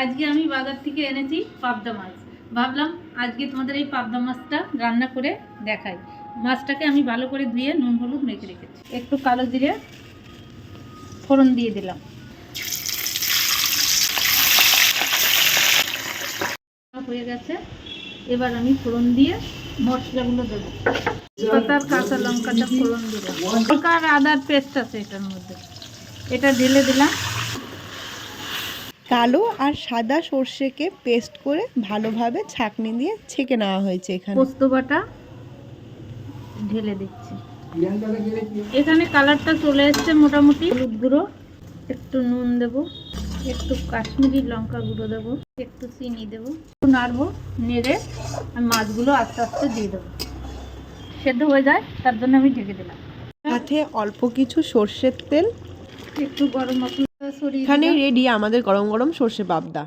আজকে আমি বাজার থেকে এনেছি পাবদা মাছ। ভাবলাম আজকে তোমাদের এই পাবদা মাছটা রান্না করে দেখাই। মাছটাকে আমি ভালো করে ধুয়ে নুন হলুদ মেখে রেখেছি। একটু কালো জিরে ফোড়ন দিয়ে দিলাম। হয়ে গেছে, এবার আমি ফোড়ন দিয়ে মশলাগুলো দেবো। পাতার কাঁচা লঙ্কাটা ফোড়ন দিলাম, লঙ্কা আর আদার পেস্ট আছে এটার মধ্যে, এটা ঢেলে দিলাম। কালো আর সাদা সর্ষেকে পেস্ট করে ভালোভাবে ছাঁকনি দিয়ে ছেঁকে নেওয়া হয়েছে। এখানে পোস্ত বাটা ঢেলে দিচ্ছি। এখানে কালারটা চলে এসছে মোটামুটি। হলুদ গুঁড়ো, একটু নুন দেব, একটু কাশ্মীরি লঙ্কা গুঁড়ো দেবো, একটু চিনি দেবো, একটু নাড়বো। নেড়ে আমি মাছগুলো আস্তে আস্তে দিয়ে দেবো, সেদ্ধ হয়ে যায়, তার জন্য আমি ঢেকে দিলাম। সাথে অল্প কিছু সর্ষের তেল। একটু গরম মশলা সরিয়ে এখানে দিলাম। রেডি আমাদের গরম গরম সর্ষে পাবদা।